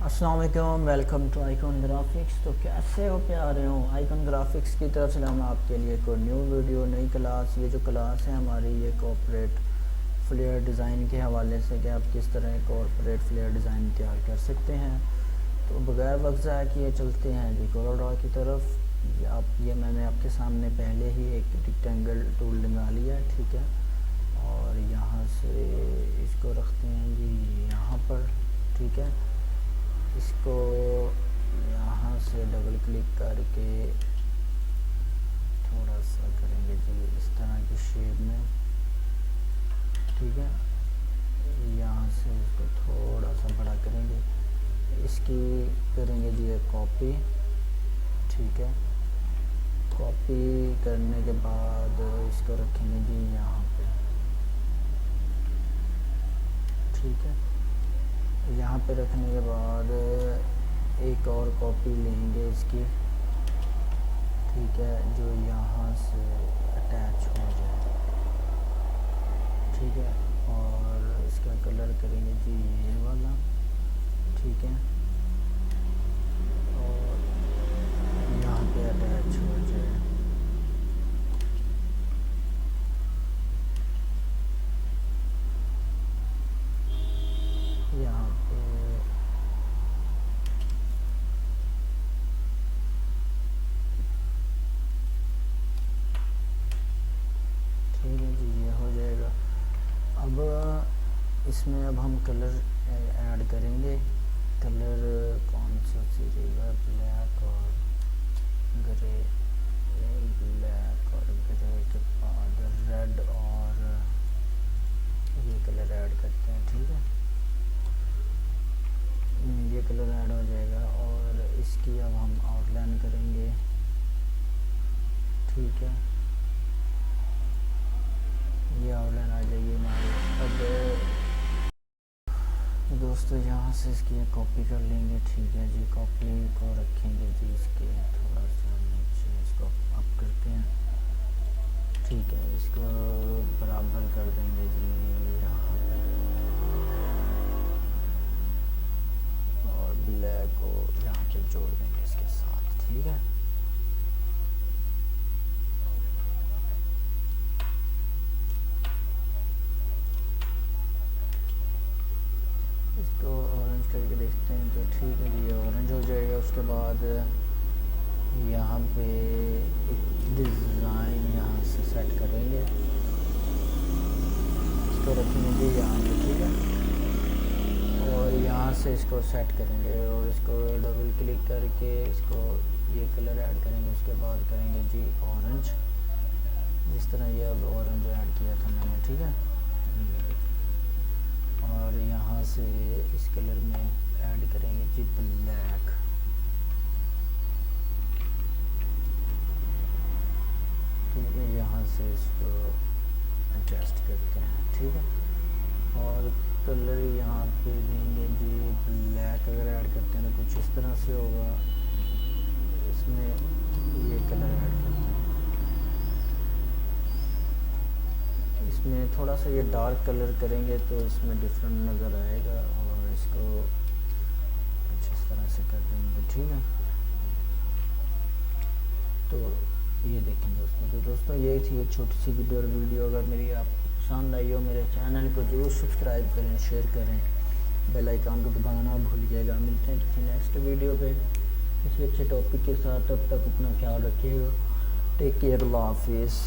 अस्सलाम वालेकुम, welcome to icon graphics. तो कैसे हो प्यारे हो। आइकॉन ग्राफिक्स की तरफ से हम आपके लिए कोई न्यू वीडियो, नई क्लास। ये जो क्लास है हमारी, ये कॉर्पोरेट फ्लेयर डिज़ाइन के हवाले से कि आप किस तरह कॉर्पोरेट फ्लेयर डिज़ाइन तैयार कर सकते हैं। तो बगैर वक्त ज़ाया किए चलते हैं जी कोरा ड्रा की तरफ। ये मैंने आपके सामने पहले ही एक रेक्टेंगल टूल लगा लिया है, ठीक है। और यहाँ से इसको रखते हैं जी यहाँ पर, ठीक है। इसको यहाँ से डबल क्लिक करके थोड़ा सा करेंगे जी इस तरह की शेप में, ठीक है। यहाँ से इसको थोड़ा सा बड़ा करेंगे, इसकी करेंगे जी एक कॉपी, ठीक है। कॉपी करने के बाद इसको रखेंगे जी यहाँ पे, ठीक है। यहाँ पे रखने के बाद एक और कॉपी लेंगे इसकी, ठीक है, जो यहाँ से अटैच हो जाए, ठीक है। और इसका कलर करेंगे जी ये वाला, ठीक है। और यहाँ पे अटैच हो जाए, यहाँ पे ठीक है जी, ये हो जाएगा। अब इसमें अब हम कलर ऐड करेंगे। कलर कौन सा सीखेगा, ब्लैक और ग्रे, ब्लैक और ग्रे के बाद रेड और ये कलर ऐड करते हैं, ठीक है। ये कलर ऐड हो जाएगा और इसकी अब हम आउटलाइन करेंगे, ठीक है। ये आउटलाइन आ जाएगी हमारी। अब दोस्तों यहाँ से इसकी एक कॉपी कर लेंगे, ठीक है जी। कॉपी को रखेंगे जी इसके थोड़ा सा नीचे, इसको अप करते हैं, ठीक है। इसको बराबर कर देंगे जी यहाँ पे, और ब्लैक को यहाँ पे जोड़ देंगे इसके साथ, ठीक है। इसको ऑरेंज करके देखते हैं तो ठीक है जी, ऑरेंज हो जाएगा। उसके बाद यहाँ पे एक डिज़ाइन यहाँ से सेट करेंगे, इसको रखेंगे जी यहाँ पे, ठीक है। और यहाँ से इसको सेट करेंगे और इसको डबल क्लिक करके इसको ये कलर ऐड करेंगे। उसके बाद करेंगे जी ऑरेंज, जिस तरह ये अब ऑरेंज ऐड किया था मैंने, ठीक है। और यहाँ से इस कलर में ऐड करेंगे जी ब्लैक, ठीक है। यहाँ से इसको एडजस्ट करते हैं, ठीक है। और कलर यहाँ पे देंगे जी ब्लैक। अगर ऐड करते हैं तो कुछ इस तरह से होगा। इसमें ये कलर ऐड करते हैं, इसमें थोड़ा सा ये डार्क कलर करेंगे तो इसमें डिफरेंट नज़र आएगा। और इसको कुछ इस तरह से कर देंगे, ठीक है। तो ये देखें दोस्तों। तो दोस्तों ये थी एक छोटी सी वीडियो। अगर मेरी आपको पसंद आई हो, मेरे चैनल को ज़रूर सब्सक्राइब करें, शेयर करें, बेल आइकन को दबाना ना भूलिएगा। मिलते हैं किसी नेक्स्ट वीडियो पे किसी अच्छे टॉपिक के साथ। तब तक अपना ख्याल रखिएगा। टेक केयर, अल्लाह हाफिज़।